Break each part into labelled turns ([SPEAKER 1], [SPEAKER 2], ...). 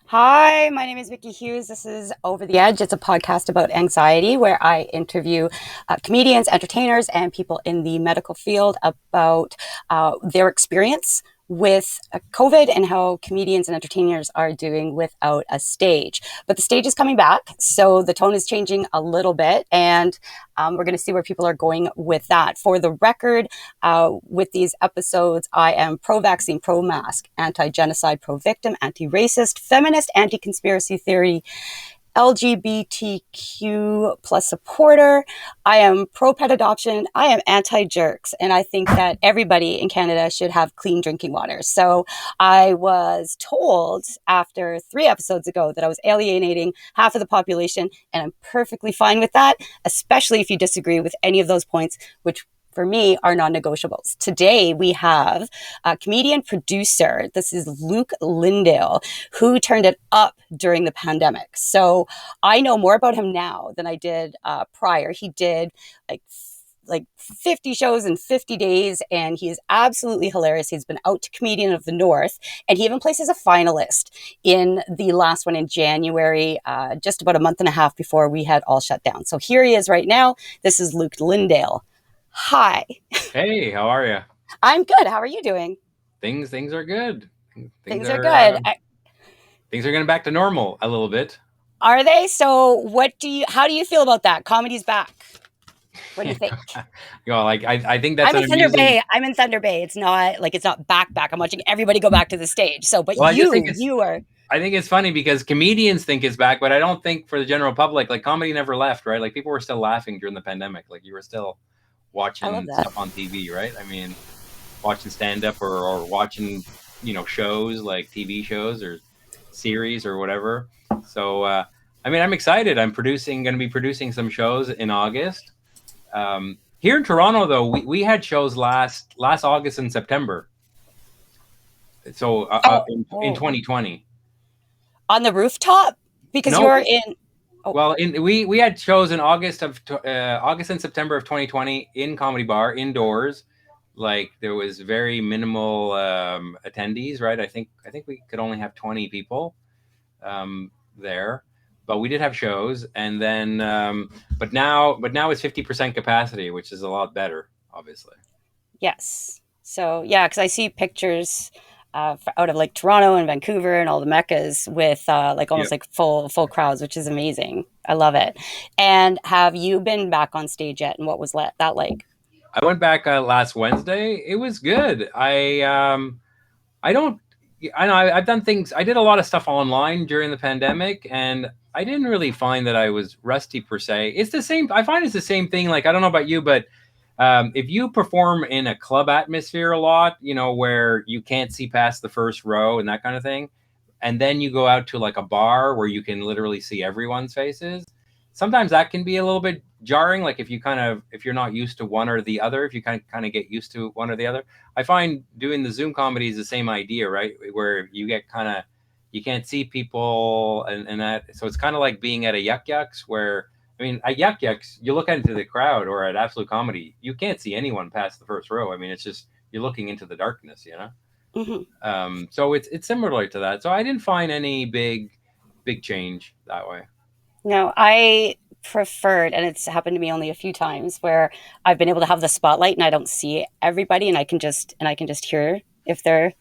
[SPEAKER 1] Hi, my name is Miki Hughes. This is Over the Edge. It's a podcast about anxiety where I interview comedians, entertainers, and people in the medical field about their experience with COVID and how comedians and entertainers are doing without a stage. But the stage is coming back, so the tone is changing a little bit, and we're going to see where people are going with that. For the record, with these episodes, I am pro-vaccine, pro-mask, anti-genocide, pro-victim, anti-racist, feminist, anti-conspiracy theory, LGBTQ plus supporter. I am pro-pet adoption. I am anti-jerks. And I think that everybody in Canada should have clean drinking water. So I was told after 3 episodes ago that I was alienating half of the population, and I'm perfectly fine with that, especially if you disagree with any of those points, which for me are non-negotiables. Today we have a comedian producer. This is Luke Lynndale, who turned it up during the pandemic. So I know more about him now than I did prior. He did like 50 shows in 50 days, and he is absolutely hilarious. He's been out to Comedian of the North, and he even placed as a finalist in the last one in January, just about a month and a half before we had all shut down. So here he is right now. This is Luke Lynndale. Hi.
[SPEAKER 2] Hey, how are you?
[SPEAKER 1] I'm good. How are you doing?
[SPEAKER 2] Things are good.
[SPEAKER 1] Things are good.
[SPEAKER 2] Things are getting back to normal a little bit.
[SPEAKER 1] Are they? So how do you feel about that? Comedy's back. What do you think?
[SPEAKER 2] I think that's
[SPEAKER 1] I'm in Thunder Bay. I'm in Thunder Bay. It's not back. I'm watching everybody go back to the stage. So, but you are.
[SPEAKER 2] I think it's funny because comedians think it's back, but I don't think for the general public, like comedy never left, right? Like people were still laughing during the pandemic. Like you were still watching stuff on TV, right? I mean, watching stand-up or watching, shows like TV shows or series or whatever. So, I mean, I'm excited. I'm going to be producing some shows in August. Here in Toronto, though, we had shows last August and September. So in 2020.
[SPEAKER 1] On the rooftop? Because you're in...
[SPEAKER 2] Oh. Well, we had shows in August and September of 2020 in Comedy Bar indoors. Like there was very minimal attendees, right? I think we could only have 20 people there, but we did have shows. And then, but now it's 50% capacity, which is a lot better, obviously.
[SPEAKER 1] Yes. So yeah, because I see pictures out of like Toronto and Vancouver and all the meccas with almost like full crowds, which is amazing. I love it. And have you been back on stage yet? And what was that like?
[SPEAKER 2] I went back last Wednesday. It was good. I've done things. I did a lot of stuff online during the pandemic, and I didn't really find that I was rusty per se. It's the same. I find it's the same thing. Like, I don't know about you, but if you perform in a club atmosphere a lot, where you can't see past the first row and that kind of thing, and then you go out to like a bar where you can literally see everyone's faces, sometimes that can be a little bit jarring. Like if you're not used to one or the other, if you kind of get used to one or the other. I find doing the Zoom comedy is the same idea, right? Where you get you can't see people and that. So it's kind of like being at a Yuck Yucks where, I mean, at Yuck Yucks, you look into the crowd, or at Absolute Comedy, you can't see anyone past the first row. I mean, it's just, you're looking into the darkness, Mm-hmm. So it's similar to that. So I didn't find any big change that way.
[SPEAKER 1] No, I preferred, and it's happened to me only a few times where I've been able to have the spotlight and I don't see everybody, and I can just hear if they're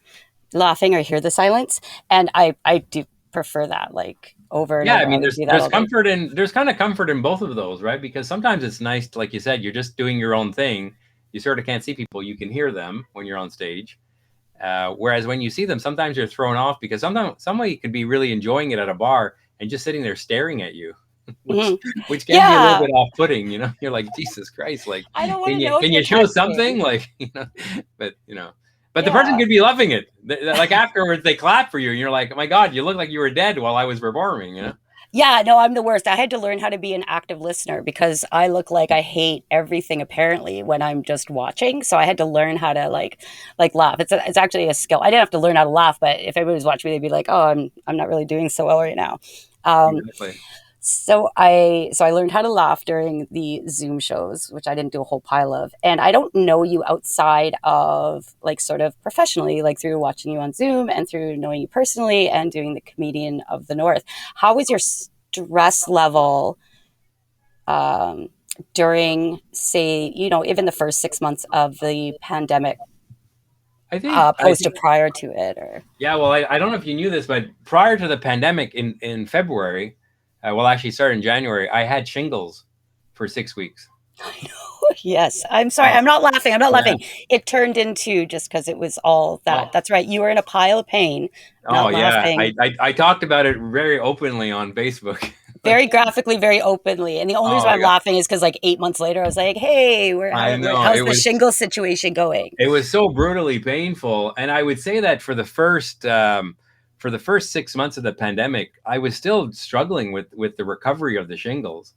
[SPEAKER 1] laughing or hear the silence. And I do prefer that, like, over and over.
[SPEAKER 2] I mean, there's comfort there's kind of comfort in both of those, right? Because sometimes it's nice to, like you said, you're just doing your own thing. You sort of can't see people. You can hear them when you're on stage. Whereas when you see them, sometimes you're thrown off because sometimes somebody could be really enjoying it at a bar and just sitting there staring at you, which can be a little bit off-putting. You're like, Jesus Christ, like,
[SPEAKER 1] I don't want to know.
[SPEAKER 2] Can you show something, like, but the person could be loving it. Like afterwards, they clap for you, and you're like, oh my God, you look like you were dead while I was performing.
[SPEAKER 1] Yeah, no, I'm the worst. I had to learn how to be an active listener because I look like I hate everything apparently when I'm just watching. So I had to learn how to like laugh. It's actually a skill. I didn't have to learn how to laugh, but if everybody was watching me, they'd be like, "Oh, I'm not really doing so well right now." Um,
[SPEAKER 2] Exactly.
[SPEAKER 1] so I learned how to laugh during the Zoom shows, which I didn't do a whole pile of. And I don't know you outside of like sort of professionally, like through watching you on Zoom and through knowing you personally and doing the Comedian of the North. How was your stress level um, during, say, even the first 6 months of the pandemic,
[SPEAKER 2] I
[SPEAKER 1] opposed to
[SPEAKER 2] think
[SPEAKER 1] prior to it? Or
[SPEAKER 2] Yeah, well, I don't know if you knew this, but prior to the pandemic in February, well, actually started in January, I had shingles for 6 weeks.
[SPEAKER 1] yes, I'm sorry,
[SPEAKER 2] Oh,
[SPEAKER 1] I'm not laughing. I'm not
[SPEAKER 2] yeah.
[SPEAKER 1] laughing. It turned into just because it was all that.
[SPEAKER 2] Oh,
[SPEAKER 1] That's right. You were in a pile of pain,
[SPEAKER 2] oh,
[SPEAKER 1] not
[SPEAKER 2] yeah.
[SPEAKER 1] laughing.
[SPEAKER 2] I talked about it very openly on Facebook.
[SPEAKER 1] Very
[SPEAKER 2] Like,
[SPEAKER 1] graphically, very openly. And the only reason
[SPEAKER 2] oh
[SPEAKER 1] I'm
[SPEAKER 2] yeah,
[SPEAKER 1] laughing is because like 8 months later, I was like, "Hey,
[SPEAKER 2] I know
[SPEAKER 1] how's the shingle situation going?"
[SPEAKER 2] it was so brutally painful, and I would say that for the first 6 months of the pandemic, I was still struggling with the recovery of the shingles.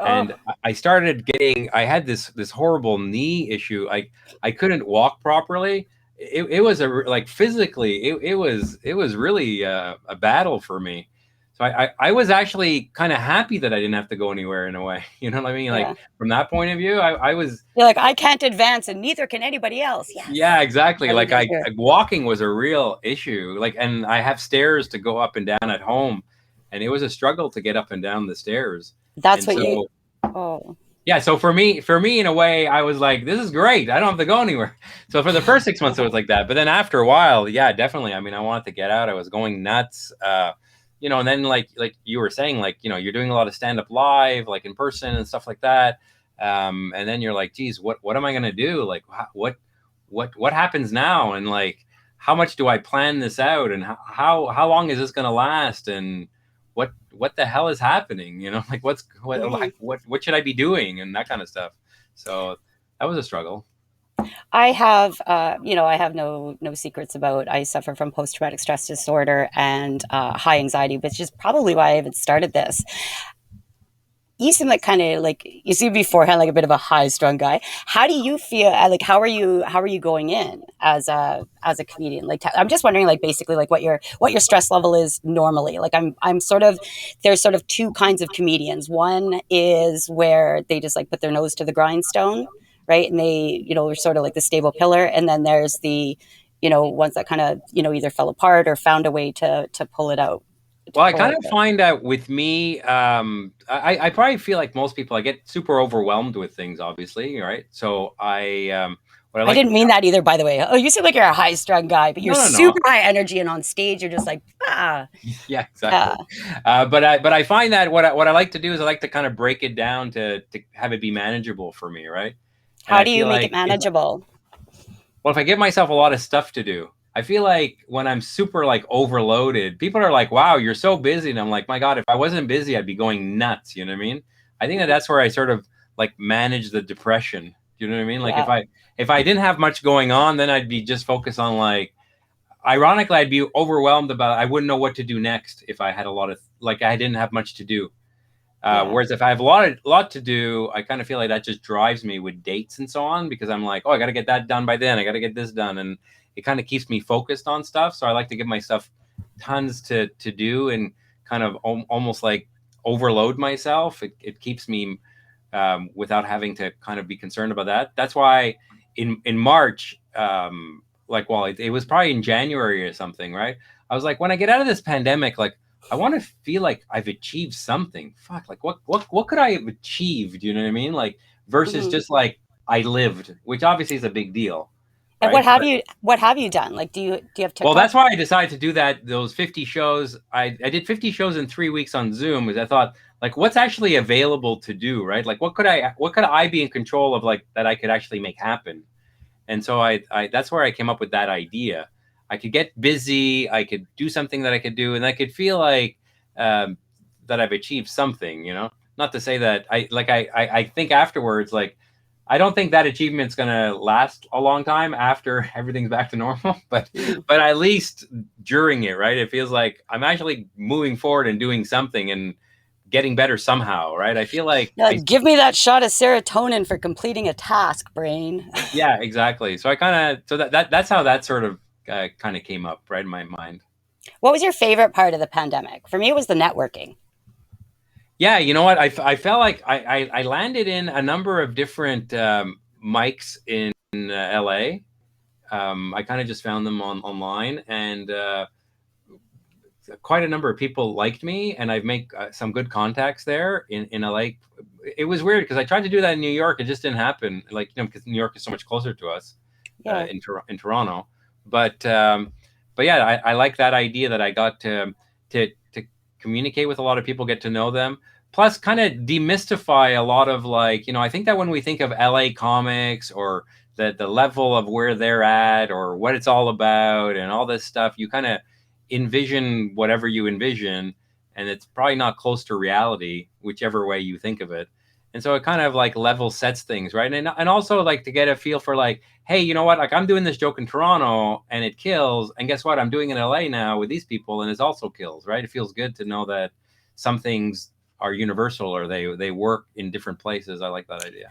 [SPEAKER 2] And
[SPEAKER 1] Oh,
[SPEAKER 2] I started getting I had this horrible knee issue. I couldn't walk properly. It was like physically it was really a battle for me. So I was actually kind of happy that I didn't have to go anywhere in a way. You know what I mean? Like
[SPEAKER 1] yeah.
[SPEAKER 2] from that point of view, I was
[SPEAKER 1] You're like, I can't advance, and neither can anybody else.
[SPEAKER 2] yeah,
[SPEAKER 1] Yes,
[SPEAKER 2] exactly. Like
[SPEAKER 1] everybody here.
[SPEAKER 2] walking was a real issue. Like, and I have stairs to go up and down at home, and it was a struggle to get up and down the stairs.
[SPEAKER 1] That's
[SPEAKER 2] And
[SPEAKER 1] what you.
[SPEAKER 2] so
[SPEAKER 1] Oh,
[SPEAKER 2] yeah, so for me in a way, I was like, this is great. I don't have to go anywhere. So for the first 6 months, it was like that. But then after a while, yeah, definitely. I mean, I wanted to get out. I was going nuts. And then like you were saying, like, you're doing a lot of stand up live, like in person and stuff like that. And then you're like, geez, what am I gonna do? Like, what happens now? And like, how much do I plan this out? And how long is this gonna last? And what the hell is happening? Like
[SPEAKER 1] mhm.
[SPEAKER 2] what should I be doing and that kind of stuff. So that was a struggle.
[SPEAKER 1] I have no secrets about. I suffer from post traumatic stress disorder and high anxiety, which is probably why I even started this. You seem like kind of like you seem beforehand like a bit of a high strung guy. How do you feel? Like how are you going in as a comedian? Like I'm just wondering, like basically like what your stress level is normally. Like I'm sort of there's sort of two kinds of comedians. One is where they just like put their nose to the grindstone, right? And they are sort of like the stable pillar. And then there's the ones that kind of either fell apart or found a way to pull it out, to
[SPEAKER 2] Well, I
[SPEAKER 1] pull
[SPEAKER 2] kind
[SPEAKER 1] out
[SPEAKER 2] of
[SPEAKER 1] of it.
[SPEAKER 2] find out with me, I probably feel like most people, I get super overwhelmed with things, obviously, right? So what I
[SPEAKER 1] I
[SPEAKER 2] like,
[SPEAKER 1] didn't mean that either, by the way. Oh, you seem like you're a high strung guy, but you're
[SPEAKER 2] no, no, no.
[SPEAKER 1] super high energy, and on stage, you're just like,
[SPEAKER 2] Yeah,
[SPEAKER 1] yeah.
[SPEAKER 2] exactly. But I find that what I like to do is I like to kind of break it down to have it be manageable for me, right? And
[SPEAKER 1] How
[SPEAKER 2] I
[SPEAKER 1] do you
[SPEAKER 2] feel
[SPEAKER 1] make it
[SPEAKER 2] like
[SPEAKER 1] manageable?
[SPEAKER 2] if I give myself a lot of stuff to do, I feel like when I'm super like overloaded, people are like, "Wow, you're so busy," and I'm like, "My God, if I wasn't busy, I'd be going nuts." You know what I mean? I think that
[SPEAKER 1] Mhm.
[SPEAKER 2] that's where I sort of like manage the depression. You know what I mean? Like if
[SPEAKER 1] Yeah,
[SPEAKER 2] I if I didn't have much going on, then I'd be just focused on like. Ironically, I'd be overwhelmed about. I wouldn't know what to do next if I had a lot of like I didn't have much to do.
[SPEAKER 1] yeah,
[SPEAKER 2] Whereas if I have a lot to do, I kind of feel like that just drives me with dates and so on because I'm like, oh, I got to get that done by then. I got to get this done, and it kind of keeps me focused on stuff. So I like to give myself tons to do and kind of almost like overload myself. It keeps me without having to kind of be concerned about that. That's why in March, like well, it was probably in January or something, right? I was like, when I get out of this pandemic, like I want to feel like I've achieved something. Fuck, like what could I have achieved? You know what I mean? Like versus
[SPEAKER 1] hmm
[SPEAKER 2] just like I lived, which obviously is a big deal,
[SPEAKER 1] And
[SPEAKER 2] right?
[SPEAKER 1] what have you done? Like, do you have
[SPEAKER 2] Well,
[SPEAKER 1] TikTok?
[SPEAKER 2] that's why I decided to do that. Those 50 shows, I did 50 shows in 3 weeks on Zoom. Because I thought, like, what's actually available to do, right? Like, what could I be in control of, like that I could actually make happen? And so I that's where I came up with that idea. I could get busy, I could do something that I could do, and I could feel like um, that I've achieved something. Not to say that I think afterwards, like I don't think that achievement's gonna last a long time after everything's back to normal, but
[SPEAKER 1] Mhm.
[SPEAKER 2] but at least during it, right? It feels like I'm actually moving forward and doing something, and getting better somehow, right? I feel like
[SPEAKER 1] You're like, give me that shot of serotonin for completing a task, brain.
[SPEAKER 2] yeah, exactly. So I kind of, so that's how that sort of kind of came up, right, in my mind.
[SPEAKER 1] What was your favorite part of the pandemic? For me, it was the networking.
[SPEAKER 2] Yeah, you know what? I felt like I landed in a number of different mics in LA. I kind of just found them online, and quite a number of people liked me, and I've made some good contacts there in LA. It was weird because I tried to do that in New York, it just didn't happen. Like, because New York is so much closer to us
[SPEAKER 1] Yeah.
[SPEAKER 2] in Toronto. But but yeah, I like that idea that I got to communicate with a lot of people, get to know them. Plus, kind of demystify a lot of, like, I think that when we think of LA comics, or the level of where they're at, or what it's all about and all this stuff, you kind of envision whatever you envision, and it's probably not close to reality, whichever way you think of it. And so it kind of like level sets things, right? And also, like, to get a feel for, like, hey, you know what, like, I'm doing this joke in Toronto and it kills, and guess what, I'm doing it in LA now with these people and it also kills, right? It feels good to know that some things are universal, or they work in different places. I like that idea.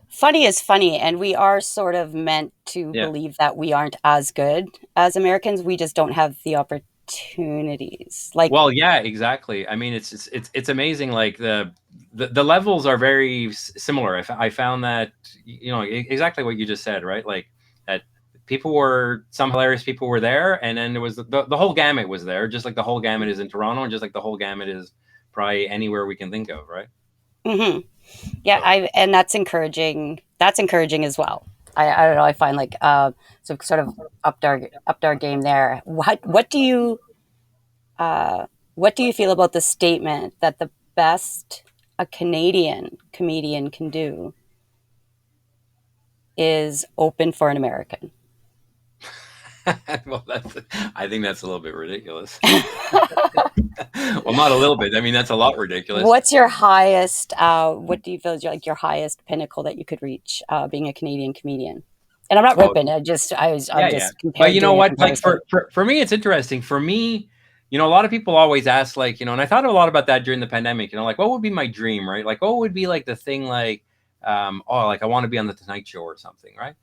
[SPEAKER 1] Funny is funny, and we are sort of meant to
[SPEAKER 2] Yeah.
[SPEAKER 1] believe that we aren't as good as Americans. We just don't have the opportunities. Like,
[SPEAKER 2] Well, yeah, exactly. I mean, it's amazing. Like, the levels are very similar. I found that, exactly what you just said, right? Like, that some hilarious people were there, and then there was the whole gamut was there, just like the whole gamut is in Toronto, and just like the whole gamut is probably anywhere we can think of, right?
[SPEAKER 1] mm-hmm. Yeah,
[SPEAKER 2] So,
[SPEAKER 1] I and that's encouraging. That's encouraging as well. I don't know. I find like so sort of upped our game there. Uh, what do you feel about the statement that the best a Canadian comedian can do is open for an American?
[SPEAKER 2] well, I think that's a little bit ridiculous. Well, not a little bit. I mean, that's a lot ridiculous.
[SPEAKER 1] What's your highest? What do you feel is like your highest pinnacle that you could reach being a Canadian comedian? And I'm not
[SPEAKER 2] Oh,
[SPEAKER 1] ripping. I'm
[SPEAKER 2] yeah, yeah.
[SPEAKER 1] just
[SPEAKER 2] But you know
[SPEAKER 1] doing a
[SPEAKER 2] what? Like,
[SPEAKER 1] comparison.
[SPEAKER 2] for me, it's interesting. For me, a lot of people always ask, like, and I thought a lot about that during the pandemic. Like, what would be my dream, right? Like, what would be like the thing, like, oh, like, I want to be on the Tonight Show or something, right?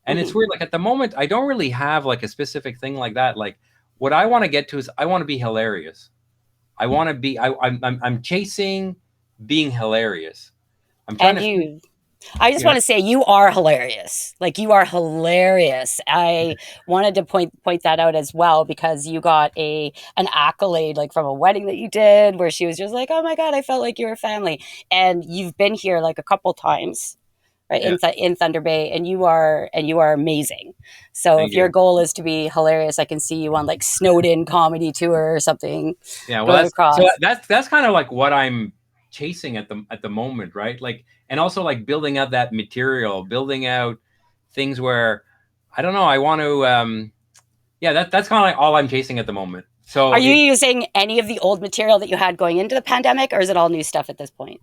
[SPEAKER 2] And it's
[SPEAKER 1] Hmm.
[SPEAKER 2] weird. Like, at the moment, I don't really have like a specific thing like that. Like, what I want to get to is I want to be hilarious. I want to be. I'm chasing being hilarious. I'm trying
[SPEAKER 1] And
[SPEAKER 2] to,
[SPEAKER 1] I just
[SPEAKER 2] you know.
[SPEAKER 1] want to say you are hilarious. Like you are hilarious. I wanted to point that out as well because you got an accolade like from a wedding that you did where she was just like, "Oh my god, I felt like you were family." And you've been here like a couple times, right,
[SPEAKER 2] Yeah.
[SPEAKER 1] in Thunder Bay, and you are amazing. So
[SPEAKER 2] Thank
[SPEAKER 1] if your
[SPEAKER 2] you.
[SPEAKER 1] goal is to be hilarious, I can see you on like Snowden comedy tour or something
[SPEAKER 2] Yeah, well,
[SPEAKER 1] going across.
[SPEAKER 2] that's kind of like what I'm chasing at the moment, right? Like, and also like building out that material, building out things where, I don't know, I want to yeah, that's kind of like all I'm chasing at the moment.
[SPEAKER 1] Are
[SPEAKER 2] So
[SPEAKER 1] you using any of the old material that you had going into the pandemic, or is it all new stuff at this point?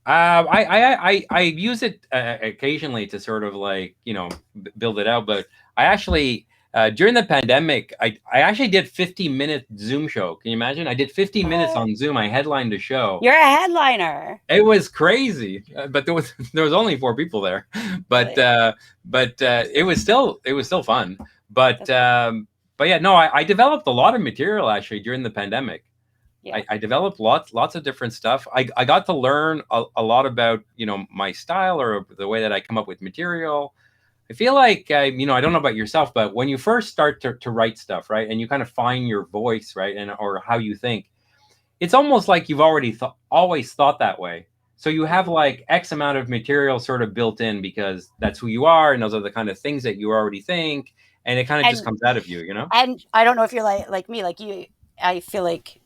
[SPEAKER 2] I use it occasionally to sort of, like, build it out, but I actually during the pandemic, I actually did 50-minute Zoom show. Can you imagine? I did 15 minutes
[SPEAKER 1] What?
[SPEAKER 2] on Zoom. I headlined a show.
[SPEAKER 1] You're a headliner.
[SPEAKER 2] It was crazy, but there was only four people there, but
[SPEAKER 1] Really?
[SPEAKER 2] it was still fun. But
[SPEAKER 1] That's cool.
[SPEAKER 2] but yeah, no, I developed a lot of material actually during the pandemic.
[SPEAKER 1] Yeah.
[SPEAKER 2] I developed lots of different stuff. I got to learn a lot about, my style, or the way that I come up with material. I feel like, I don't know about yourself, but when you first start to write stuff, right, and you kind of find your voice, right, and or how you think, it's almost like you've always thought that way. So you have
[SPEAKER 1] Mhm.
[SPEAKER 2] like X amount of material sort of built in, because that's who you are, and those are the kind of things that you already think, and it kind of just
[SPEAKER 1] And
[SPEAKER 2] comes out of you.
[SPEAKER 1] and I don't know if you're like me, like you. I feel like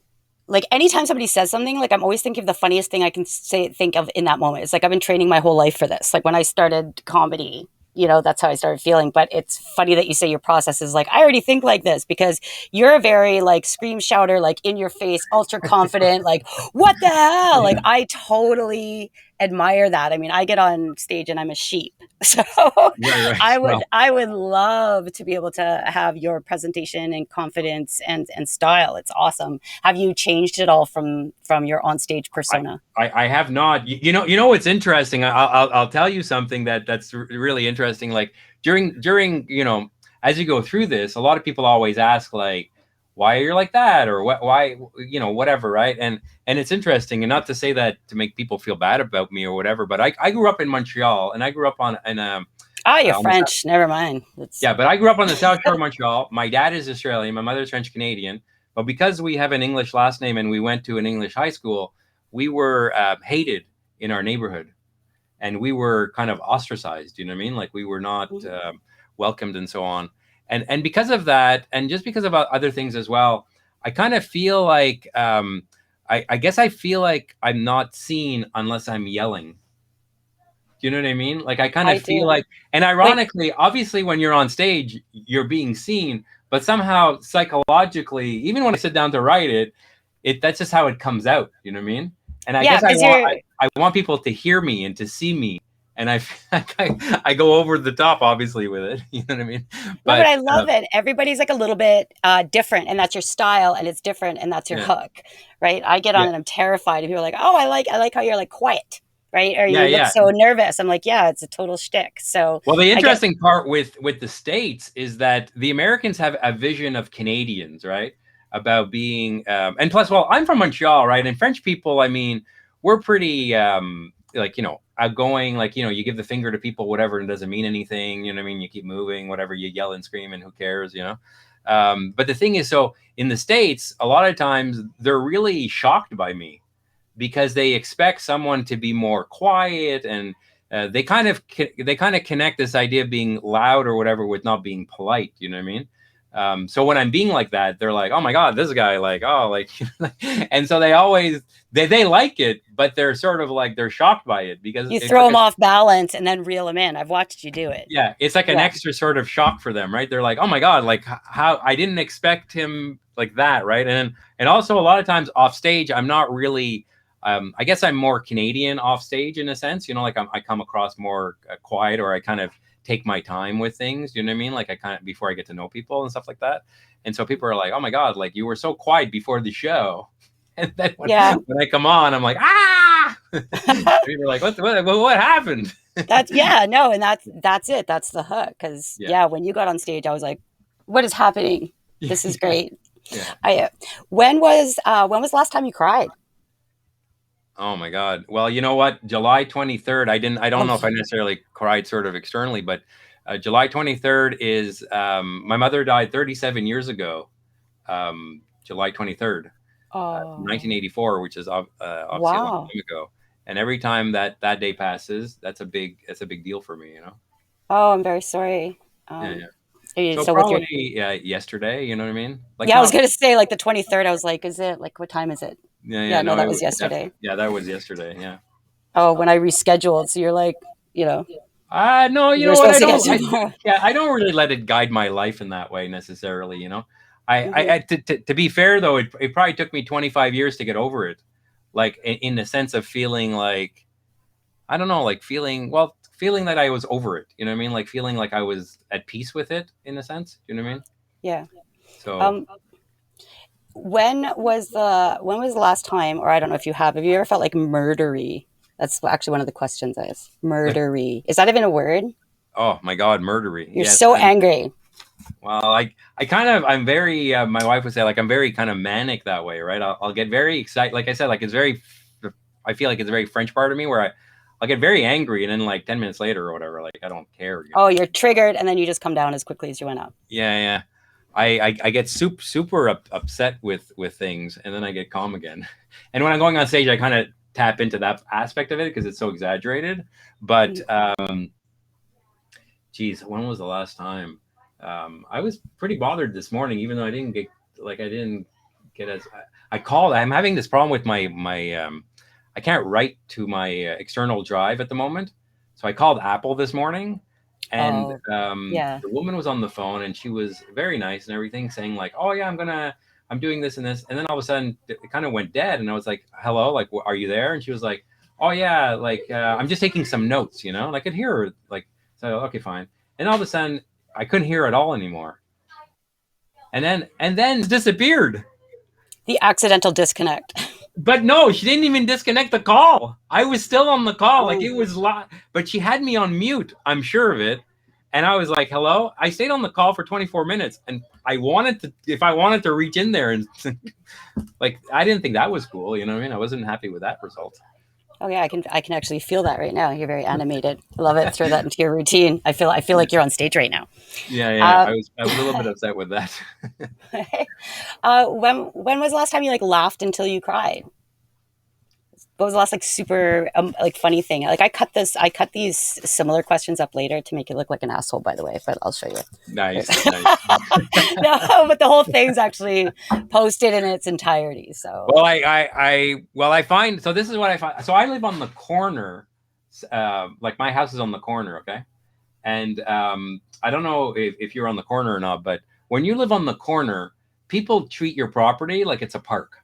[SPEAKER 1] anytime somebody says something, like I'm always thinking of the funniest thing I can think of in that moment. It's like I've been training my whole life for this. Like when I started comedy, that's how I started feeling. But it's funny that you say your process is like I already think like this because you're a very like scream shouter, like in your face, ultra confident, like what the hell? Like
[SPEAKER 2] Yeah.
[SPEAKER 1] I totally admire that. I mean, I get on stage and I'm a sheep. So
[SPEAKER 2] Right, right.
[SPEAKER 1] I would
[SPEAKER 2] Well,
[SPEAKER 1] I would love to be able to have your presentation and confidence and style. It's awesome. Have you changed it all from your onstage
[SPEAKER 2] I,
[SPEAKER 1] persona?
[SPEAKER 2] I have not. You know what's interesting. I'll tell you something that's really interesting. Like during as you go through this, a lot of people always ask like, why are you like that, or what, why, whatever, right? And it's interesting, and not to say that to make people feel bad about me or whatever, but I grew up in Montreal, and I grew up
[SPEAKER 1] Oh, you're
[SPEAKER 2] on the
[SPEAKER 1] French. Never mind. It's
[SPEAKER 2] yeah, but I grew up on the South Shore of Montreal. My dad is Australian. My mother's French Canadian. But because we have an English last name and we went to an English high school, we were hated in our neighborhood, and we were kind of ostracized. You know what I mean? Like we were not welcomed and so on. And because of that, and just because of other things as well, I kind of feel like I guess I feel like I'm not seen unless I'm yelling. Do you know what I mean? Like I kind
[SPEAKER 1] I
[SPEAKER 2] of feel
[SPEAKER 1] do.
[SPEAKER 2] like, and
[SPEAKER 1] Wait,
[SPEAKER 2] ironically, obviously, when you're on stage, you're being seen, but somehow psychologically, even when I sit down to write it, that's just how it comes out. You know what I mean? And I
[SPEAKER 1] yeah,
[SPEAKER 2] guess
[SPEAKER 1] because you're
[SPEAKER 2] I want people to hear me and to see me, and I go over the top, obviously, with it. You know what I mean?
[SPEAKER 1] no, but
[SPEAKER 2] But
[SPEAKER 1] I love it. Everybody's like a little bit different, and that's your style, and it's different, and that's your
[SPEAKER 2] yeah,
[SPEAKER 1] hook, right? I get on
[SPEAKER 2] yeah,
[SPEAKER 1] and I'm terrified, and people are like, "Oh, I like how you're like quiet, right? Or
[SPEAKER 2] yeah,
[SPEAKER 1] you look
[SPEAKER 2] yeah.
[SPEAKER 1] so nervous." I'm like, "Yeah, it's a total shtick." So
[SPEAKER 2] Well, the
[SPEAKER 1] I get,
[SPEAKER 2] interesting part with the states is that the Americans have a vision of Canadians, right? About being, and plus, well, I'm from Montreal, right? And French people, I mean, we're pretty like outgoing. Like you give the finger to people, whatever, and it doesn't mean anything. You know what I mean? You keep moving, whatever. You yell and scream, and who cares? But the thing is, so in the states, a lot of times they're really shocked by me because they expect someone to be more quiet, and they kind of connect this idea of being loud or whatever with not being polite. You know what I mean? So when I'm being like that, they're like, "Oh my god, this guy!" Like, "Oh, like," and so they like it, but they're sort of like they're shocked by it because
[SPEAKER 1] you
[SPEAKER 2] it's
[SPEAKER 1] throw
[SPEAKER 2] like
[SPEAKER 1] them off balance and then reel them in. I've watched you do it.
[SPEAKER 2] yeah, it's like an
[SPEAKER 1] Yeah,
[SPEAKER 2] extra sort of shock for them, right? They're like, "Oh my god, like how I didn't expect him like that," right? And also a lot of times off stage, I'm not really. I guess I'm more Canadian off stage in a sense, like I come across more quiet, or I kind of take my time with things. You know what I mean? Like I kind of before I get to know people and stuff like that. And so people are like, "Oh my god, like you were so quiet before the show," and then when
[SPEAKER 1] yeah.
[SPEAKER 2] when I come on, I'm like, "Ah!" People are like, what happened?"
[SPEAKER 1] That's yeah, no, and that's it. That's the hook. Because
[SPEAKER 2] Yeah.
[SPEAKER 1] yeah, when you got on stage, I was like, "What is happening? This is
[SPEAKER 2] Yeah.
[SPEAKER 1] great."
[SPEAKER 2] Yeah.
[SPEAKER 1] I when was the last time you cried?
[SPEAKER 2] Oh my God. Well, you know what? July 23rd, I don't
[SPEAKER 1] Oh,
[SPEAKER 2] know if I necessarily cried sort of externally, but July 23rd is, my mother died 37 years ago, July 23rd,
[SPEAKER 1] oh,
[SPEAKER 2] 1984, which is obviously a long
[SPEAKER 1] wow.
[SPEAKER 2] time ago. And every time that day passes, that's a big deal for me, you know?
[SPEAKER 1] Oh, I'm very sorry.
[SPEAKER 2] Yeah, yeah.
[SPEAKER 1] Um,
[SPEAKER 2] So
[SPEAKER 1] so with your
[SPEAKER 2] probably yesterday, you know what I mean? Like
[SPEAKER 1] yeah, I was
[SPEAKER 2] not,
[SPEAKER 1] gonna say like the 23rd. I was like, is it like what time is it?
[SPEAKER 2] yeah, yeah,
[SPEAKER 1] Yeah, no,
[SPEAKER 2] no,
[SPEAKER 1] that was yesterday.
[SPEAKER 2] yeah, that was yesterday. Yeah.
[SPEAKER 1] Oh, when I rescheduled, so you're like,
[SPEAKER 2] No, you
[SPEAKER 1] you're
[SPEAKER 2] know what?
[SPEAKER 1] supposed to get tomorrow.
[SPEAKER 2] Yeah, I don't really let it guide my life in that way necessarily.
[SPEAKER 1] Hmm.
[SPEAKER 2] To be fair though, it probably took me 25 years to get over it. Like in the sense of feeling like, I don't know, like feeling that I was over it. You know what I mean? Like feeling like I was at peace with it in a sense. You know what I mean?
[SPEAKER 1] Yeah.
[SPEAKER 2] So,
[SPEAKER 1] Um, when was the last time, or I don't know if you have you ever felt like murdery? That's actually one of the questions is
[SPEAKER 2] like,
[SPEAKER 1] murdery. Is that even a word?
[SPEAKER 2] oh my God, murdery.
[SPEAKER 1] You're
[SPEAKER 2] Yes.
[SPEAKER 1] so angry.
[SPEAKER 2] Well, I'm very, my wife would say, like, I'm very kind of manic that way, right? I'll get very excited. Like I said, like, I feel like it's a very French part of me where I'll get very angry, and then like 10 minutes later or whatever, like, I don't care,
[SPEAKER 1] Oh, you're triggered, and then you just come down as quickly as you went up.
[SPEAKER 2] Yeah, yeah. I get super upset with things, and then I get calm again. And when I'm going on stage, I kind of tap into that aspect of it because it's so exaggerated. But,
[SPEAKER 1] Mhm.
[SPEAKER 2] geez, when was the last time? I was pretty bothered this morning, even though I didn't get as I called. I'm having this problem with my I can't write to my external drive at the moment. So I called Apple this morning, and
[SPEAKER 1] Oh, yeah.
[SPEAKER 2] the woman was on the phone, and she was very nice and everything, saying like, "Oh yeah, I'm doing this and this," and then all of a sudden it kind of went dead, and I was like, "Hello, like, are you there?" And she was like, oh yeah, like I'm just taking some notes, you know. And I could hear her, like, so okay, fine. And all of a sudden, I couldn't hear at all anymore. And then disappeared.
[SPEAKER 1] The accidental disconnect.
[SPEAKER 2] But no, she didn't even disconnect the call. I was still on the call, like it
[SPEAKER 1] Oh,
[SPEAKER 2] was but she had me on mute. I'm sure of it. And I was like, "Hello." I stayed on the call for 24 minutes, and I wanted to, if I wanted to reach in there and like, I didn't think that was cool. You know what I mean? I wasn't happy with that result.
[SPEAKER 1] oh yeah, I can actually feel that right now. You're very animated. I love it. Throw that into your routine. I feel like you're on stage right now.
[SPEAKER 2] Yeah, yeah.
[SPEAKER 1] Uh,
[SPEAKER 2] I was a little bit upset with that.
[SPEAKER 1] when was the last time you like laughed until you cried? What was the last like super like funny thing? Like I cut these similar questions up later to make you look like an asshole, by the way, but I'll show you.
[SPEAKER 2] Nice, nice.
[SPEAKER 1] No, but the whole thing's actually posted in its entirety. So
[SPEAKER 2] Well, I find, so this is what I find. So I live on the corner, like my house is on the corner, okay? And I don't know if you're on the corner or not, but when you live on the corner, people treat your property like it's a park.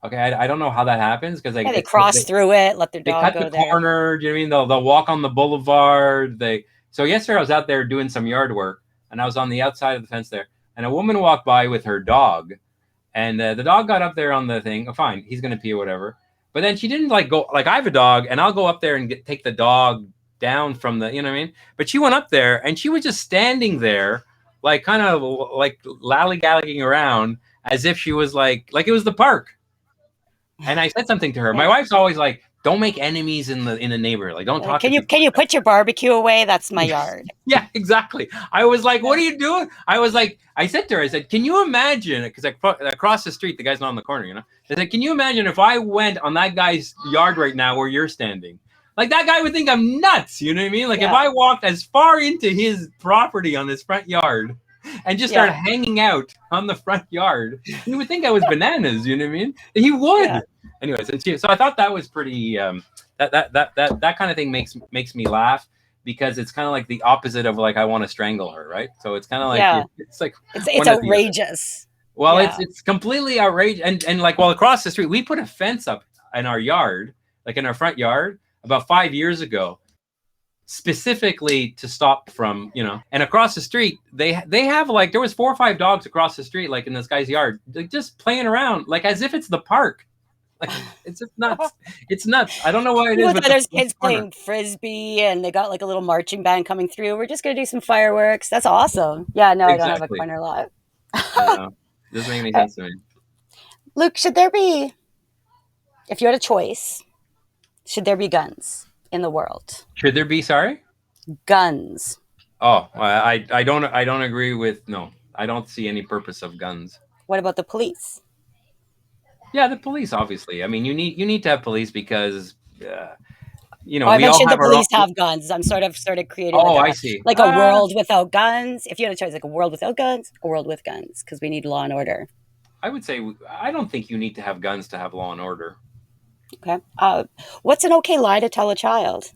[SPEAKER 2] Okay, I don't know how that happens because like
[SPEAKER 1] yeah, they cross through it, let their
[SPEAKER 2] they
[SPEAKER 1] dog
[SPEAKER 2] cut the
[SPEAKER 1] go there.
[SPEAKER 2] corner. Do you know what I mean? They'll walk on the boulevard. So yesterday I was out there doing some yard work, and I was on the outside of the fence there, and a woman walked by with her dog, and the dog got up there on the thing. Oh, fine, he's gonna pee or whatever. But then she didn't like go, like I have a dog, and I'll go up there and take the dog down from the, you know what I mean? But she went up there and she was just standing there, like kind of like lollygagging around as if she was like it was the park. And I said something to her. My
[SPEAKER 1] Yeah.
[SPEAKER 2] wife's always like, "Don't make enemies in the neighborhood. Like, don't talk to
[SPEAKER 1] Can you
[SPEAKER 2] people
[SPEAKER 1] can
[SPEAKER 2] like
[SPEAKER 1] you
[SPEAKER 2] that."
[SPEAKER 1] put your barbecue away? That's my yard.
[SPEAKER 2] Yeah, exactly. I was like, "What are you doing?" I was like, I said to her, I said, "Can you imagine?" Because across the street, the guy's not on the corner, you know. I said, "Can you imagine if I went on that guy's yard right now where you're standing? Like that guy would think I'm nuts. You know what I mean? Like if
[SPEAKER 1] Yeah,
[SPEAKER 2] I walked as far into his property on his front yard and just started
[SPEAKER 1] yeah,
[SPEAKER 2] hanging out on the front yard, he would think I was bananas. You know what I mean? He
[SPEAKER 1] yeah,
[SPEAKER 2] would." Anyways, so I thought that was pretty. That kind of thing makes me laugh because it's kind of like the opposite of like I want to strangle her, right? So it's kind of like
[SPEAKER 1] yeah.
[SPEAKER 2] it's like
[SPEAKER 1] It's
[SPEAKER 2] one of the other.
[SPEAKER 1] outrageous.
[SPEAKER 2] Well,
[SPEAKER 1] Yeah.
[SPEAKER 2] it's completely outrageous, and like well across the street we put a fence up in our yard, like in our front yard, about 5 years ago, specifically to stop from, you know. And across the street they have like there was 4 or 5 dogs across the street, like in this guy's yard, like just playing around, like as if it's the park. Like it's just nuts. It's nuts. I don't know why it is,
[SPEAKER 1] With
[SPEAKER 2] but
[SPEAKER 1] there's
[SPEAKER 2] the
[SPEAKER 1] kids
[SPEAKER 2] corner.
[SPEAKER 1] playing frisbee and they got like a little marching band coming through. We're just gonna do some fireworks. That's awesome. Yeah, no, I don't have a
[SPEAKER 2] Exactly.
[SPEAKER 1] corner lot.
[SPEAKER 2] I know. It doesn't make any sense to me.
[SPEAKER 1] Luke, should there be, if you had a choice, should there be guns in the world?
[SPEAKER 2] Should there be? Sorry.
[SPEAKER 1] Guns.
[SPEAKER 2] Oh, I don't agree with no. I don't see any purpose of guns.
[SPEAKER 1] What about the police?
[SPEAKER 2] Yeah, the police obviously. I mean, you need to have police because
[SPEAKER 1] Oh, I
[SPEAKER 2] we all
[SPEAKER 1] mentioned the
[SPEAKER 2] have our own.
[SPEAKER 1] police have guns. I'm sort of creating
[SPEAKER 2] Oh, I see.
[SPEAKER 1] like a world without guns. If you had a choice, like a world without guns, a world with guns, because we need law and order.
[SPEAKER 2] I would say I don't think you need to have guns to have law and order.
[SPEAKER 1] Okay. What's an okay lie to tell a child?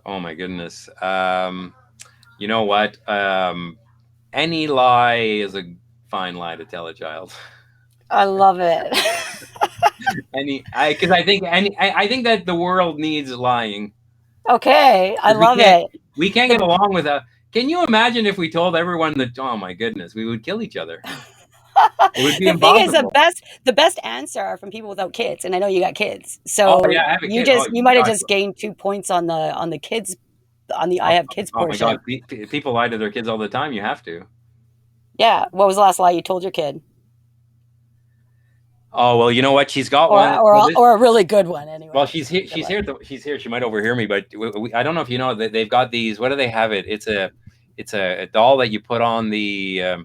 [SPEAKER 2] Oh my goodness. You know what? Any lie is a fine lie to tell a child.
[SPEAKER 1] I love it.
[SPEAKER 2] Because I think that the world needs lying.
[SPEAKER 1] Okay, I
[SPEAKER 2] Because we
[SPEAKER 1] love
[SPEAKER 2] can't
[SPEAKER 1] it.
[SPEAKER 2] we can't get
[SPEAKER 1] The,
[SPEAKER 2] along without. Can you imagine if we told everyone that? Oh my goodness, we would kill each other. It would be
[SPEAKER 1] the thing is,
[SPEAKER 2] impossible.
[SPEAKER 1] the best answer are from people without kids, and I know you got kids,
[SPEAKER 2] Oh
[SPEAKER 1] so
[SPEAKER 2] yeah, I have a
[SPEAKER 1] you
[SPEAKER 2] kid. Oh
[SPEAKER 1] just you might have
[SPEAKER 2] gosh.
[SPEAKER 1] just gained 2 points on the kids on the I
[SPEAKER 2] Oh,
[SPEAKER 1] have kids
[SPEAKER 2] oh my God,
[SPEAKER 1] portion.
[SPEAKER 2] people lie to their kids all the time. You have to.
[SPEAKER 1] Yeah. What was the last lie you told your kid,
[SPEAKER 2] Oh well, you know what? She's got
[SPEAKER 1] or
[SPEAKER 2] one.
[SPEAKER 1] or or a really good one
[SPEAKER 2] Well,
[SPEAKER 1] anyway?
[SPEAKER 2] she's here.
[SPEAKER 1] Good
[SPEAKER 2] She's
[SPEAKER 1] one.
[SPEAKER 2] here. She's here. She might overhear me, but I don't know if you know that they've got these. What do they have? It's a doll that you put on the.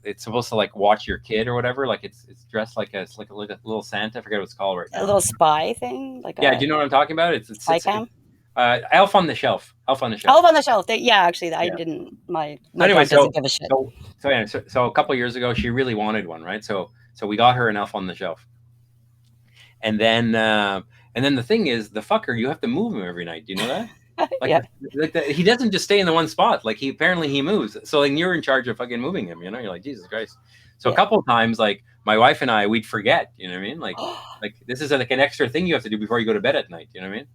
[SPEAKER 2] It's supposed to like watch your kid or whatever. Like it's dressed like a little Santa. I forget what it's called right
[SPEAKER 1] A
[SPEAKER 2] now.
[SPEAKER 1] little spy thing, like
[SPEAKER 2] Yeah, do
[SPEAKER 1] a
[SPEAKER 2] you know what I'm talking about?
[SPEAKER 1] spy cam.
[SPEAKER 2] Elf on the Shelf. Elf on the Shelf.
[SPEAKER 1] Elf on the Shelf. Yeah, actually, I
[SPEAKER 2] Yeah.
[SPEAKER 1] didn't. My
[SPEAKER 2] So anyway,
[SPEAKER 1] dog doesn't give a shit.
[SPEAKER 2] so a couple of years ago, she really wanted one, right? So we got her an Elf on the Shelf, and then the thing is, the fucker, you have to move him every night. Do you know that? Like,
[SPEAKER 1] Yeah.
[SPEAKER 2] he doesn't just stay in the one spot. Like he moves. So like you're in charge of fucking moving him. You know, you're like Jesus Christ. So a
[SPEAKER 1] Yeah.
[SPEAKER 2] couple of times, like my wife and I, we'd forget. You know what I mean? Like this is like an extra thing you have to do before you go to bed at night. You know what I mean?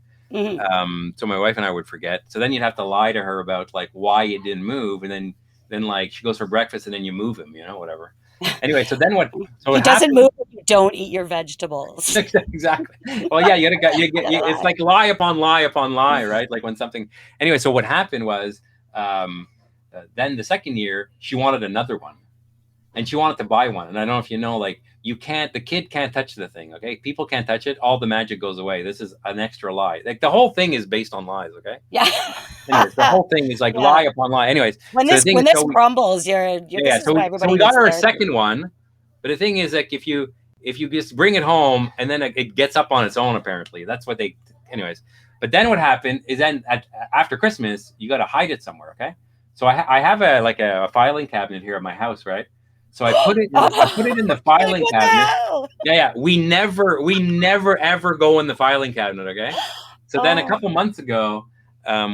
[SPEAKER 1] Mhm.
[SPEAKER 2] So my wife and I would forget. So then you'd have to lie to her about like why it didn't move, and then like she goes for breakfast, and then you move him, whatever. Anyway, so then what? So
[SPEAKER 1] He
[SPEAKER 2] what
[SPEAKER 1] doesn't
[SPEAKER 2] happened?
[SPEAKER 1] move if you don't eat your vegetables.
[SPEAKER 2] Exactly. Well, yeah,
[SPEAKER 1] Gotta
[SPEAKER 2] it's
[SPEAKER 1] lie.
[SPEAKER 2] like lie upon lie upon lie, right? Like when something. Anyway, so what happened was, then the second year she wanted another one, and she wanted to buy one. And I don't know if you know, like the kid can't touch the thing. Okay, people can't touch it. All the magic goes away. This is an extra lie. Like the whole thing is based on lies. Okay.
[SPEAKER 1] Yeah.
[SPEAKER 2] Anyways, the whole thing is like
[SPEAKER 1] Yeah.
[SPEAKER 2] lie upon lie. Anyways,
[SPEAKER 1] When
[SPEAKER 2] so the
[SPEAKER 1] this
[SPEAKER 2] thing
[SPEAKER 1] when
[SPEAKER 2] is,
[SPEAKER 1] this
[SPEAKER 2] so we
[SPEAKER 1] crumbles,
[SPEAKER 2] yeah,
[SPEAKER 1] this
[SPEAKER 2] yeah.
[SPEAKER 1] is why
[SPEAKER 2] So
[SPEAKER 1] everybody
[SPEAKER 2] we got
[SPEAKER 1] needs
[SPEAKER 2] her a
[SPEAKER 1] therapy.
[SPEAKER 2] second one, but the thing is, like, if you just bring it home and then it gets up on its own, apparently that's what they. Anyways, but then what happened is then after Christmas you got to hide it somewhere. Okay, so I have a filing cabinet here at my house, right? So I put it in the
[SPEAKER 1] You're like,
[SPEAKER 2] filing
[SPEAKER 1] what the
[SPEAKER 2] cabinet.
[SPEAKER 1] hell?
[SPEAKER 2] Yeah, yeah. We never ever go in the filing cabinet. Okay, so then a
[SPEAKER 1] Oh,
[SPEAKER 2] couple months ago,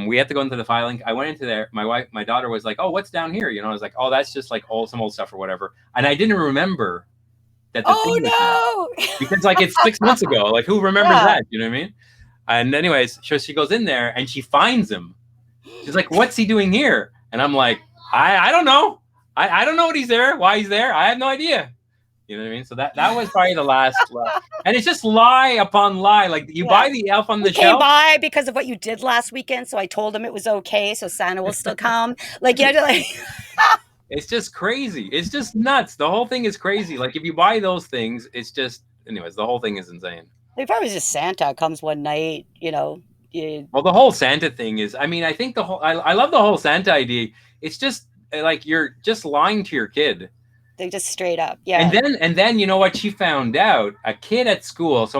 [SPEAKER 2] we had to go into the filing. I went into there. My daughter was like, "Oh, what's down here?" I was like, "Oh, that's just like some old stuff or whatever." And I didn't remember that the thing was there
[SPEAKER 1] oh no.
[SPEAKER 2] because like it's 6 months ago. Like who remembers
[SPEAKER 1] Yeah.
[SPEAKER 2] that? You know what I mean? And anyways, so she goes in there and she finds him. She's like, "What's he doing here?" And I'm like, "I don't know. I don't know what he's there. Why he's there? I have no idea." You know what I mean? So that was probably the last. And it's just lie upon lie. Like you
[SPEAKER 1] Yeah.
[SPEAKER 2] buy the elf on
[SPEAKER 1] He
[SPEAKER 2] the
[SPEAKER 1] came
[SPEAKER 2] shelf.
[SPEAKER 1] by because of what you did last weekend, so I told him it was okay, so Santa will still come. Like, you know, like,
[SPEAKER 2] It's just crazy. It's just nuts. The whole thing is crazy. Like if you buy those things, it's just anyways, the whole thing is insane.
[SPEAKER 1] if I was just Santa comes one night, you
[SPEAKER 2] Well, the whole Santa thing is I mean, I think I love the whole Santa idea. It's just like you're just lying to your kid.
[SPEAKER 1] they just straight up,
[SPEAKER 2] And
[SPEAKER 1] yeah.
[SPEAKER 2] then you know what she found out? A kid at school. So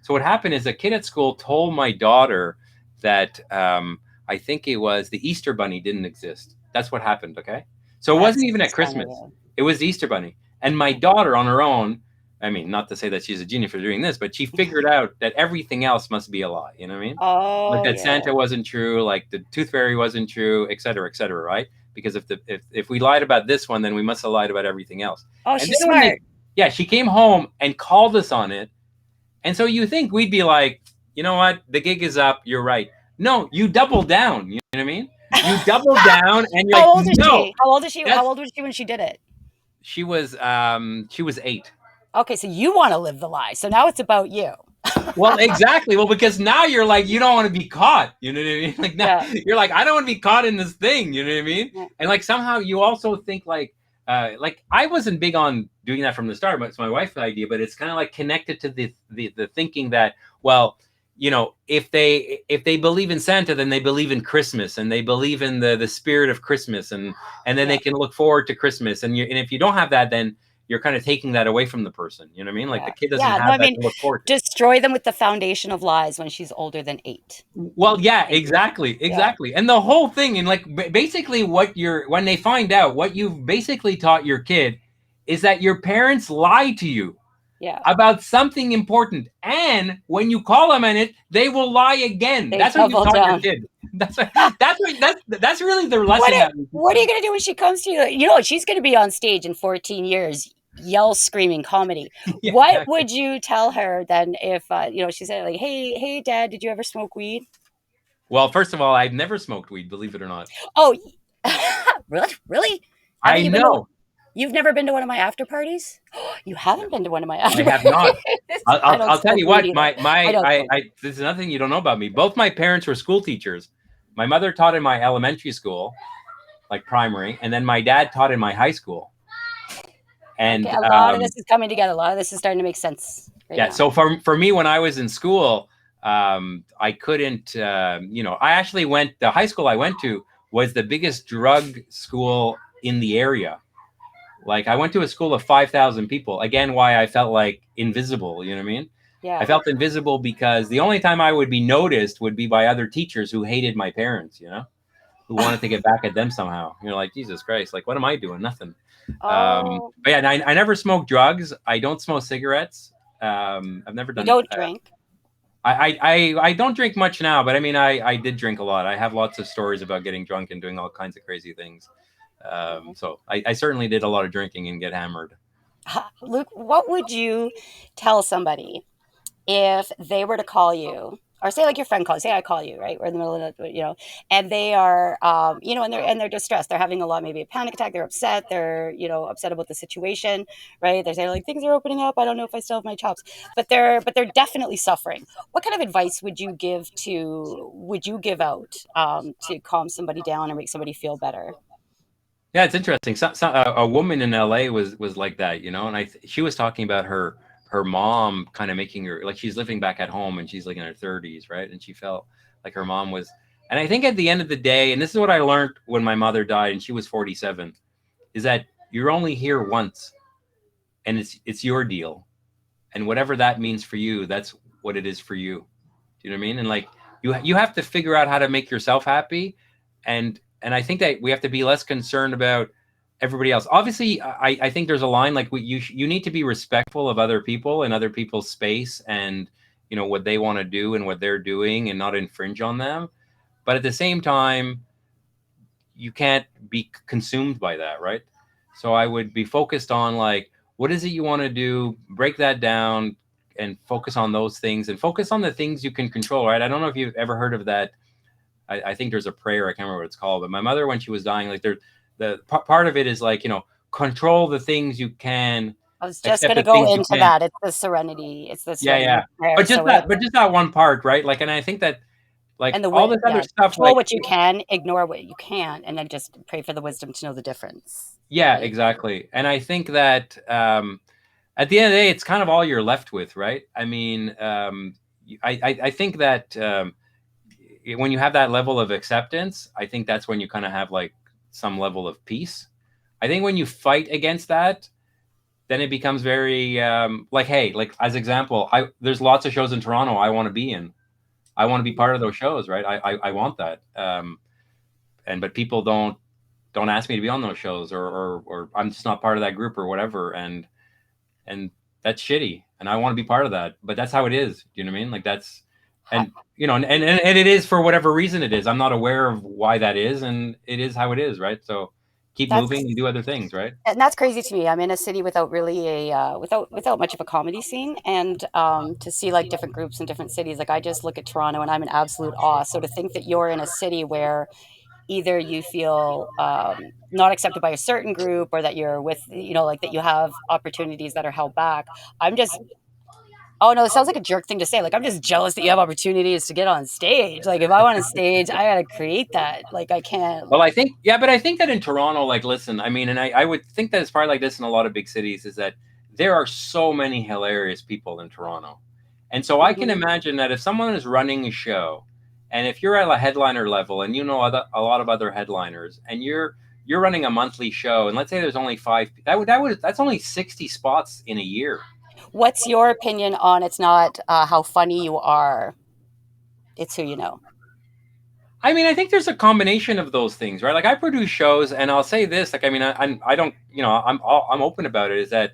[SPEAKER 2] what happened is a kid at school told my daughter that I think it was the Easter Bunny didn't exist. That's what happened. Okay, so it wasn't even at
[SPEAKER 1] That's kind of
[SPEAKER 2] Christmas. It was the Easter Bunny, and my
[SPEAKER 1] a
[SPEAKER 2] daughter on her own. I mean, not to say that she's a genius for doing this, but she figured out that everything else must be a lie. You know what I mean? Like
[SPEAKER 1] oh,
[SPEAKER 2] that
[SPEAKER 1] yeah.
[SPEAKER 2] Santa wasn't true, like the Tooth Fairy wasn't true, et cetera, right? Because if we lied about this one, then we must have lied about everything else.
[SPEAKER 1] Oh,
[SPEAKER 2] And
[SPEAKER 1] she's
[SPEAKER 2] then
[SPEAKER 1] smart.
[SPEAKER 2] yeah, she came home and called us on it. And so you think we'd be like, you know what, the gig is up. You're right. No, you double down. You know what I mean? You double down, and you're like,
[SPEAKER 1] How old is
[SPEAKER 2] no,
[SPEAKER 1] she? How old is she? How
[SPEAKER 2] that's
[SPEAKER 1] old was she when she did it?
[SPEAKER 2] she was 8.
[SPEAKER 1] Okay, so you want to live the lie. So now it's about you.
[SPEAKER 2] Well, exactly. Well, because now you're like, you don't want to be caught. You know what I mean? Like now
[SPEAKER 1] Yeah.
[SPEAKER 2] you're like, I don't want to be caught in this thing. You know what I mean?
[SPEAKER 1] Yeah.
[SPEAKER 2] And like somehow you also think like I wasn't big on doing that from the start, but it's my wife's idea. But it's kind of like connected to the thinking that well, if they believe in Santa, then they believe in Christmas and they believe in the spirit of Christmas and then
[SPEAKER 1] Yeah.
[SPEAKER 2] they can look forward to Christmas. And if you don't have that, then you're kind of taking that away from the person. You know what I mean? Like
[SPEAKER 1] Yeah.
[SPEAKER 2] the kid doesn't
[SPEAKER 1] Yeah. No,
[SPEAKER 2] have
[SPEAKER 1] I
[SPEAKER 2] that
[SPEAKER 1] mean,
[SPEAKER 2] to look forward to.
[SPEAKER 1] destroy them with the foundation of lies when she's older than 8.
[SPEAKER 2] Well, yeah,
[SPEAKER 1] Maybe.
[SPEAKER 2] exactly,
[SPEAKER 1] Yeah.
[SPEAKER 2] exactly. And the whole thing, and like basically, when they find out what you've basically taught your kid is that your parents lie to you
[SPEAKER 1] Yeah.
[SPEAKER 2] about something important, and when you call them on it, they will lie again.
[SPEAKER 1] They
[SPEAKER 2] That's what you
[SPEAKER 1] double
[SPEAKER 2] taught your
[SPEAKER 1] down.
[SPEAKER 2] kid. That's really the
[SPEAKER 1] What
[SPEAKER 2] lesson
[SPEAKER 1] are,
[SPEAKER 2] that we teach
[SPEAKER 1] what are you
[SPEAKER 2] them.
[SPEAKER 1] going to do when she comes to you? You know, she's going to be on stage in 14 years, yell, screaming comedy.
[SPEAKER 2] Yeah,
[SPEAKER 1] What
[SPEAKER 2] exactly.
[SPEAKER 1] would you tell her then if, she said, like, hey, dad, did you ever smoke weed?
[SPEAKER 2] Well, first of all, I've never smoked weed, believe it or not.
[SPEAKER 1] Oh, really? Really?
[SPEAKER 2] I
[SPEAKER 1] Haven't you been to,
[SPEAKER 2] know
[SPEAKER 1] you've never been to one of my after parties? You
[SPEAKER 2] no,
[SPEAKER 1] haven't been to one of my after
[SPEAKER 2] I have
[SPEAKER 1] parties?
[SPEAKER 2] not. I'll,
[SPEAKER 1] I
[SPEAKER 2] I'll,
[SPEAKER 1] don't
[SPEAKER 2] I'll tell
[SPEAKER 1] smoke
[SPEAKER 2] you
[SPEAKER 1] weed
[SPEAKER 2] what.
[SPEAKER 1] either. I don't smoke.
[SPEAKER 2] This is another thing you don't know about me. Both my parents were school teachers. My mother taught in my elementary school, like primary, and then my dad taught in my high school.
[SPEAKER 1] Okay,
[SPEAKER 2] And
[SPEAKER 1] a lot of this is coming together. A lot of this is starting to make sense right
[SPEAKER 2] yeah,
[SPEAKER 1] now.
[SPEAKER 2] so for me, when I was in school, I couldn't. I actually went. The high school I went to was the biggest drug school in the area. Like I went to a school of 5,000 people. Again, why I felt like invisible. You know what I mean? I
[SPEAKER 1] Yeah.
[SPEAKER 2] felt invisible because the only time I would be noticed would be by other teachers who hated my parents, who wanted to get back at them somehow. You're like, Jesus Christ, like, what am I doing? Nothing.
[SPEAKER 1] Oh,
[SPEAKER 2] But yeah, I never smoke drugs. I don't smoke cigarettes. I've never
[SPEAKER 1] you
[SPEAKER 2] done.
[SPEAKER 1] don't drink.
[SPEAKER 2] I don't drink much now, but I mean, I did drink a lot. I have lots of stories about getting drunk and doing all kinds of crazy things.
[SPEAKER 1] Yeah.
[SPEAKER 2] So I certainly did a lot of drinking and get hammered.
[SPEAKER 1] Luke, what would you tell somebody if they were to call you, or say like your friend calls, say I call you, right? We're in the middle of and they are, and they're distressed. They're having a lot, maybe a panic attack. They're upset. They're, upset about the situation, right? They're saying like things are opening up. I don't know if I still have my chops, but they're definitely suffering. What kind of advice would you give out to calm somebody down or make somebody feel better?
[SPEAKER 2] Yeah, it's interesting. A woman in LA was like that, and she was talking about her mom kind of making her like she's living back at home and she's like in her 30s, right? And she felt like her mom was, and I think at the end of the day, and this is what I learned when my mother died and she was 47, is that you're only here once, and it's your deal, and whatever that means for you, that's what it is for you. Do you know what I mean? And like you have to figure out how to make yourself happy, and I think that we have to be less concerned about everybody else. Obviously, I think there's a line like you need to be respectful of other people and other people's space and what they want to do and what they're doing and not infringe on them. But at the same time, you can't be consumed by that, right? So I would be focused on like, what is it you want to do? Break that down and focus on those things and focus on the things you can control, right? I don't know if you've ever heard of that. I think there's a prayer. I can't remember what it's called, but my mother, when she was dying, like part of it is like, control the things you can,
[SPEAKER 1] I was just
[SPEAKER 2] accept
[SPEAKER 1] going to
[SPEAKER 2] the
[SPEAKER 1] go
[SPEAKER 2] things you
[SPEAKER 1] into
[SPEAKER 2] can't.
[SPEAKER 1] that. It's the serenity. It's the
[SPEAKER 2] Yeah,
[SPEAKER 1] serenity
[SPEAKER 2] yeah.
[SPEAKER 1] prayer.
[SPEAKER 2] But just
[SPEAKER 1] So
[SPEAKER 2] that,
[SPEAKER 1] it's
[SPEAKER 2] but just that one part, right? Like, and I think that like
[SPEAKER 1] and the
[SPEAKER 2] all
[SPEAKER 1] way,
[SPEAKER 2] this other
[SPEAKER 1] yeah,
[SPEAKER 2] stuff,
[SPEAKER 1] control
[SPEAKER 2] like
[SPEAKER 1] what you can, ignore what you can't, and then just pray for the wisdom to know the difference.
[SPEAKER 2] yeah,
[SPEAKER 1] Right.
[SPEAKER 2] exactly. And I think that at the end of the day, it's kind of all you're left with, right? I mean, I think that when you have that level of acceptance, I think that's when you kind of have like some level of peace. I think when you fight against that, then it becomes very like, hey, like as example, there's lots of shows in Toronto I want to be in. I want to be
[SPEAKER 1] Mhm.
[SPEAKER 2] part of those shows, right? I want that. And but people don't ask me to be on those shows, or I'm just not part of that group or whatever, and that's shitty. And I want to be part of that, but that's how it is. Do you know what I mean? Like that's
[SPEAKER 1] I,
[SPEAKER 2] and and it is for whatever reason it is. I'm not aware of why that is, and it is how it is, right? So keep moving
[SPEAKER 1] that's
[SPEAKER 2] and do other things, right?
[SPEAKER 1] and that's crazy to me. I'm in a city without really a without much of a comedy scene, and to see like different groups in different cities. Like I just look at Toronto, and I'm in absolute awe. So to think that you're in a city where either you feel not accepted by a certain group, or that you're with, like that you have opportunities that are held back. I'm just, oh no, it sounds like a jerk thing to say. Like I'm just jealous that you have opportunities to get on stage. Like if I want a stage, I gotta create that. Like I can't.
[SPEAKER 2] Well, I think, yeah, but I think that in Toronto, like, listen, I mean, and I would think that it's probably like this in a lot of big cities, is that there are so many hilarious people in Toronto. And so I can
[SPEAKER 1] Mhm.
[SPEAKER 2] imagine that if someone is running a show, and if you're at a headliner level and a lot of other headliners, and you're running a monthly show, and let's say there's only five, that's only 60 spots in a year.
[SPEAKER 1] What's your opinion on it's not how funny you are, it's who you know?
[SPEAKER 2] I mean, I think there's a combination of those things, right? Like I produce shows, and I'll say this, like, I mean, I don't, I'm open about it. Is that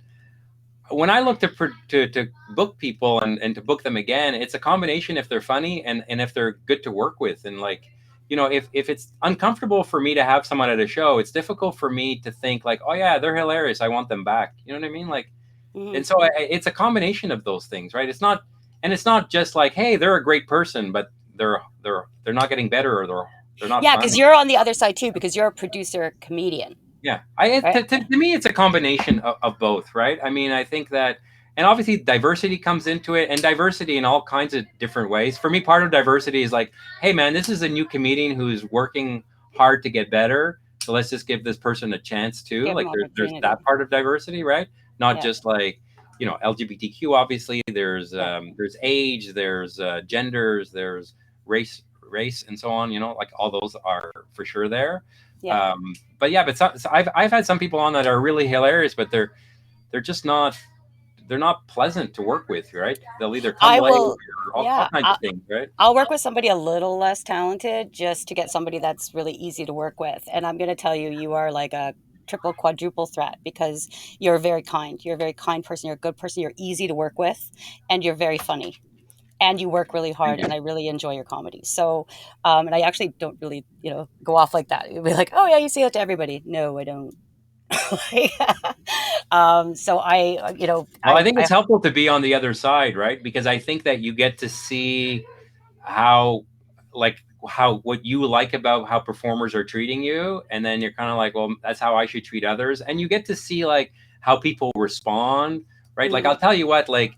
[SPEAKER 2] when I look to book people and to book them again, it's a combination if they're funny and if they're good to work with. And like, if it's uncomfortable for me to have someone at a show, it's difficult for me to think like, oh yeah, they're hilarious, I want them back. You know what I mean? Like,
[SPEAKER 1] Mhm.
[SPEAKER 2] and so it's a combination of those things, right? It's not just like, hey, they're a great person, but they're not getting better, or they're not
[SPEAKER 1] Yeah, because
[SPEAKER 2] funny.
[SPEAKER 1] you're on the other side too, because you're a producer comedian,
[SPEAKER 2] Yeah,
[SPEAKER 1] right?
[SPEAKER 2] to me, it's a combination of both, right? I mean, I think that, and obviously diversity comes into it, and diversity in all kinds of different ways. For me, part of diversity is like, hey, man, this is a new comedian who's working hard to get better, so let's just give this person a chance too.
[SPEAKER 1] Give them
[SPEAKER 2] Like, there's
[SPEAKER 1] opportunity.
[SPEAKER 2] that part of diversity, right? Not
[SPEAKER 1] Yeah,
[SPEAKER 2] just like, LGBTQ. Obviously,
[SPEAKER 1] yeah,
[SPEAKER 2] there's age, there's genders, there's race, and so on. Like all those are for sure there.
[SPEAKER 1] yeah.
[SPEAKER 2] But yeah, so I've had some people on that are really hilarious, but they're just not they're not pleasant to work with, right? They'll either come
[SPEAKER 1] I
[SPEAKER 2] late
[SPEAKER 1] will,
[SPEAKER 2] or all
[SPEAKER 1] yeah.
[SPEAKER 2] kinds of things, right?
[SPEAKER 1] I'll work with somebody a little less talented just to get somebody that's really easy to work with. And I'm going to tell you, you are like a triple, quadruple threat because you're very kind. You're a very kind person. You're a good person. You're easy to work with, and you're very funny. And you work really
[SPEAKER 2] Thank
[SPEAKER 1] hard,
[SPEAKER 2] you.
[SPEAKER 1] and I really enjoy your comedy. So, and I actually don't really, go off like that. You'll be like, oh yeah, you say that to everybody. No, I don't. Like, so
[SPEAKER 2] Well, I think it's helpful to be on the other side, right? Because I think that you get to see how, like, how what you like about how performers are treating you, and then you're kind of like, well, that's how I should treat others, and you get to see like how people respond, right? Like,
[SPEAKER 1] Mhm,
[SPEAKER 2] I'll tell you what, like,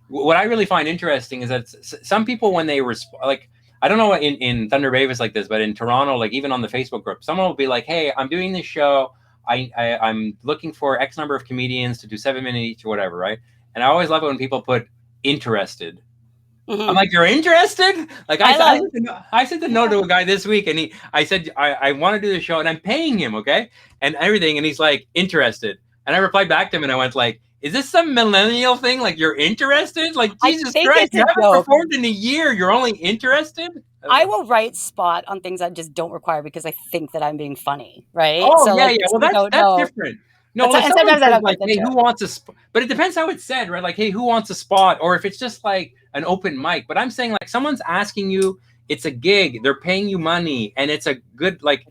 [SPEAKER 2] what I really find interesting is that some people, when they respond, like, I don't know what in Thunder Bay is like this, but in Toronto, like, even on the Facebook group, someone will be like, hey, I'm doing this show. I'm looking for X number of comedians to do 7 minutes each or whatever, right? And I always love it when people put interested. I'm
[SPEAKER 1] mhm.
[SPEAKER 2] like, you're interested? Like,
[SPEAKER 1] I love.
[SPEAKER 2] I said the no to a guy this week, and I said, I want to do the show, and I'm paying him, okay, and everything, and he's like, interested, and I replied back to him, and I went like, is this some millennial thing? Like, you're interested? Like,
[SPEAKER 1] I
[SPEAKER 2] Jesus
[SPEAKER 1] think
[SPEAKER 2] Christ,
[SPEAKER 1] it's
[SPEAKER 2] you
[SPEAKER 1] a
[SPEAKER 2] haven't
[SPEAKER 1] joke.
[SPEAKER 2] performed in a year, you're only interested?
[SPEAKER 1] I will write spot on things I just don't require because I think that I'm being funny, right?
[SPEAKER 2] Oh
[SPEAKER 1] So
[SPEAKER 2] yeah,
[SPEAKER 1] like
[SPEAKER 2] yeah.
[SPEAKER 1] it's
[SPEAKER 2] Well,
[SPEAKER 1] you
[SPEAKER 2] that's
[SPEAKER 1] don't know.
[SPEAKER 2] different. No,
[SPEAKER 1] But
[SPEAKER 2] well, if
[SPEAKER 1] and
[SPEAKER 2] someone
[SPEAKER 1] sometimes I
[SPEAKER 2] says
[SPEAKER 1] don't
[SPEAKER 2] like,
[SPEAKER 1] get the
[SPEAKER 2] "Hey, who
[SPEAKER 1] joke.
[SPEAKER 2] wants a?" But it depends how it's said, right? Like, "Hey, who wants a spot?" Or if it's just like an open mic. But I'm saying like someone's asking you, it's a gig, they're paying you money, and it's a good like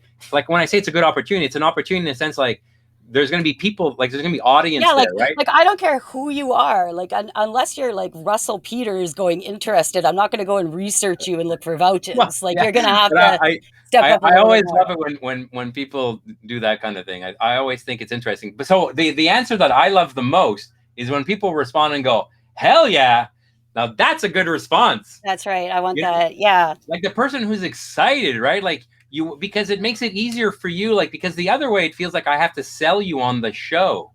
[SPEAKER 2] when I say it's a good opportunity, it's an opportunity in a sense like there's going to be people, like there's going to be
[SPEAKER 1] Yeah,
[SPEAKER 2] audience there, right?
[SPEAKER 1] like I don't care who you are. Like unless you're like Russell Peters going interested, I'm not going to go and research you and look for
[SPEAKER 2] Well,
[SPEAKER 1] vouches. Like
[SPEAKER 2] yeah,
[SPEAKER 1] you're going to have
[SPEAKER 2] but
[SPEAKER 1] to step up a
[SPEAKER 2] I
[SPEAKER 1] little bit
[SPEAKER 2] always
[SPEAKER 1] more.
[SPEAKER 2] love it when people do that kind of thing. I always think it's interesting. But so the answer that I love the most is when people respond and go, "Hell yeah!" Now that's a good response.
[SPEAKER 1] That's right. I want
[SPEAKER 2] You know,
[SPEAKER 1] that. Yeah.
[SPEAKER 2] like the person who's excited, right? Like you, because it makes it easier for you. Like, because the other way, it feels like I have to sell you on the show,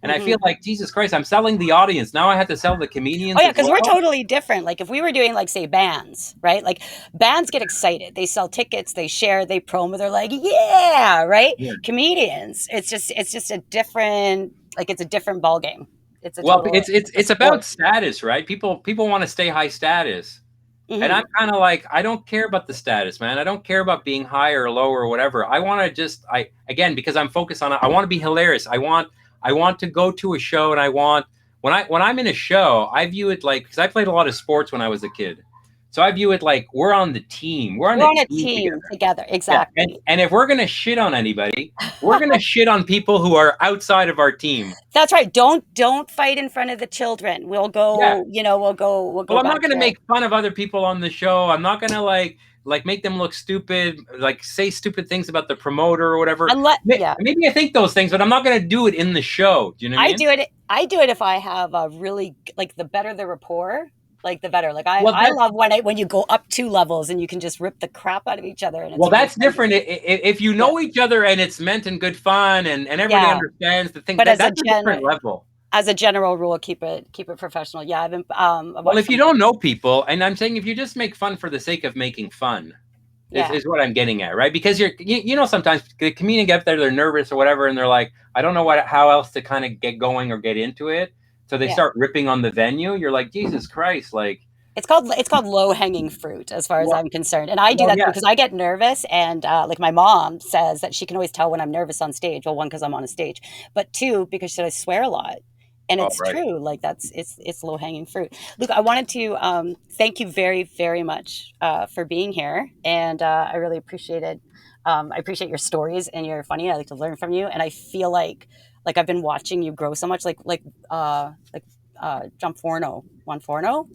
[SPEAKER 2] and I feel
[SPEAKER 1] Hmm.
[SPEAKER 2] like, Jesus Christ, I'm selling the audience now. I have to sell the
[SPEAKER 1] Oh
[SPEAKER 2] comedians
[SPEAKER 1] yeah,
[SPEAKER 2] as
[SPEAKER 1] because we're
[SPEAKER 2] well.
[SPEAKER 1] totally different. Like if we were doing like say bands, right? Like bands get excited, they sell tickets, they share, they promo, they're like, yeah, right?
[SPEAKER 2] Yeah.
[SPEAKER 1] Comedians, it's just a different like it's a different ball game. It's a
[SPEAKER 2] Well,
[SPEAKER 1] total it's a
[SPEAKER 2] it's
[SPEAKER 1] sport.
[SPEAKER 2] about status, right? People want to stay high status. And I'm
[SPEAKER 1] Hmm.
[SPEAKER 2] kind of like, I don't care about the status, man. I don't care about being high or low or whatever. I want to just, again, because I'm focused on it, I want to be hilarious. I want to go to a show, and I want, when I'm in a show, I view it like, because I played a lot of sports when I was a kid. So I view it like we're on the team. We're on
[SPEAKER 1] We're
[SPEAKER 2] a
[SPEAKER 1] on a
[SPEAKER 2] team
[SPEAKER 1] team
[SPEAKER 2] together.
[SPEAKER 1] together.
[SPEAKER 2] Yeah.
[SPEAKER 1] Exactly.
[SPEAKER 2] And if we're going to shit on anybody, we're going to shit on people who are outside of our team.
[SPEAKER 1] That's right. Don't fight in front of the children. We'll
[SPEAKER 2] Yeah.
[SPEAKER 1] go, we'll
[SPEAKER 2] Well,
[SPEAKER 1] go
[SPEAKER 2] I'm not
[SPEAKER 1] back
[SPEAKER 2] going to
[SPEAKER 1] to
[SPEAKER 2] make fun of other people on the show. I'm not going to like make them look stupid, like say stupid things about the promoter or whatever.
[SPEAKER 1] unless yeah.
[SPEAKER 2] Maybe I think those things, but I'm not going to do it in the show. Do you know what I mean?
[SPEAKER 1] I do it if I have a really like the better the rapport, like the better. Like
[SPEAKER 2] Well,
[SPEAKER 1] I
[SPEAKER 2] that
[SPEAKER 1] love when you go up two levels and you can just rip the crap out of each other and it's
[SPEAKER 2] well,
[SPEAKER 1] really
[SPEAKER 2] that's
[SPEAKER 1] fun.
[SPEAKER 2] different. If you
[SPEAKER 1] Yeah.
[SPEAKER 2] know each other and it's meant in good fun, and everybody
[SPEAKER 1] Yeah.
[SPEAKER 2] understands the thing,
[SPEAKER 1] But
[SPEAKER 2] that's a different level.
[SPEAKER 1] as a general rule, keep it professional. Yeah, I've
[SPEAKER 2] Well,
[SPEAKER 1] watched
[SPEAKER 2] if you
[SPEAKER 1] some
[SPEAKER 2] don't know people, and I'm saying if you just make fun for the sake of making fun,
[SPEAKER 1] yeah.
[SPEAKER 2] is what I'm getting at, right? Because you know, sometimes the comedian get up there, they're nervous or whatever, and they're like, I don't know how else to kind of get going or get into it. So they
[SPEAKER 1] Yeah.
[SPEAKER 2] start ripping on the venue. You're like, Jesus Christ, like,
[SPEAKER 1] It's called low hanging fruit as far as
[SPEAKER 2] well,
[SPEAKER 1] I'm concerned, and I do
[SPEAKER 2] well,
[SPEAKER 1] that too
[SPEAKER 2] yeah,
[SPEAKER 1] because I get nervous, and like my mom says that she can always tell when I'm nervous on stage. Well, one because I'm on a stage, but two because I swear a lot, and
[SPEAKER 2] oh,
[SPEAKER 1] it's
[SPEAKER 2] right,
[SPEAKER 1] true. Like it's low hanging fruit. Luke, I wanted to thank you very much for being here, and I really appreciated. I appreciate your stories and you're funny. I like to learn from you, and I feel like I've been watching you grow so much. John Forno, Juan Forno,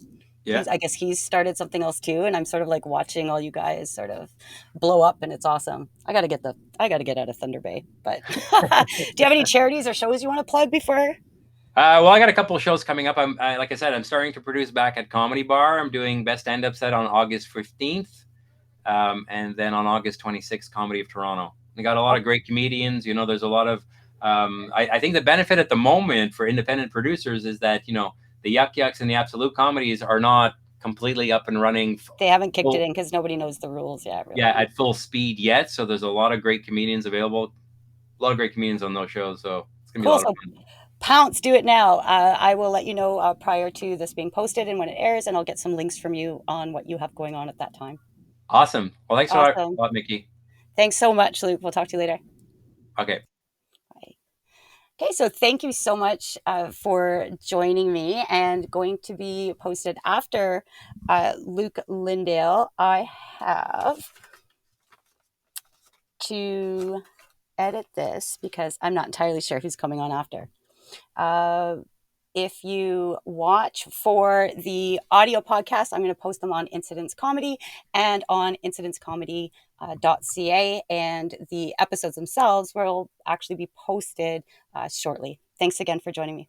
[SPEAKER 2] yeah.
[SPEAKER 1] I guess he's started something else too, and I'm sort of like watching all you guys sort of blow up, and it's awesome. I got to get out of Thunder Bay. But do you have any charities or shows you want to plug before?
[SPEAKER 2] Well, I got a couple of shows coming up. Like I said, I'm starting to produce back at Comedy Bar. I'm doing Best Stand Up Set on August 15th, and then on August 26th, Comedy of Toronto. We got a lot
[SPEAKER 1] Oh,
[SPEAKER 2] of great comedians. You know, there's a lot of. I think the benefit at the moment for independent producers is that, you know, the Yuck Yucks and the Absolute Comedies are not completely up and running
[SPEAKER 1] they haven't kicked it
[SPEAKER 2] full,
[SPEAKER 1] in because nobody knows the rules yet,
[SPEAKER 2] yeah,
[SPEAKER 1] really.
[SPEAKER 2] at full speed yet. So there's a lot of great comedians available. A lot of great comedians on those shows. So it's gonna be a
[SPEAKER 1] Cool.
[SPEAKER 2] lot of
[SPEAKER 1] So
[SPEAKER 2] fun.
[SPEAKER 1] pounce, do it now. I will let you know prior to this being posted and when it airs, and I'll get some links from you on what you have going on at that time.
[SPEAKER 2] Awesome. Well, thanks a
[SPEAKER 1] Awesome.
[SPEAKER 2] lot, Miki.
[SPEAKER 1] Thanks so much, Luke. We'll talk to you later.
[SPEAKER 2] Okay.
[SPEAKER 1] Bye. Okay, so thank you so much for joining me and going to be posted after Luke Lynndale. I have to edit this because I'm not entirely sure who's coming on after. Uh, if you watch for the audio podcast, I'm going to post them on Incidents Comedy and on incidentscomedy.ca, and the episodes themselves will actually be posted shortly. Thanks again for joining me.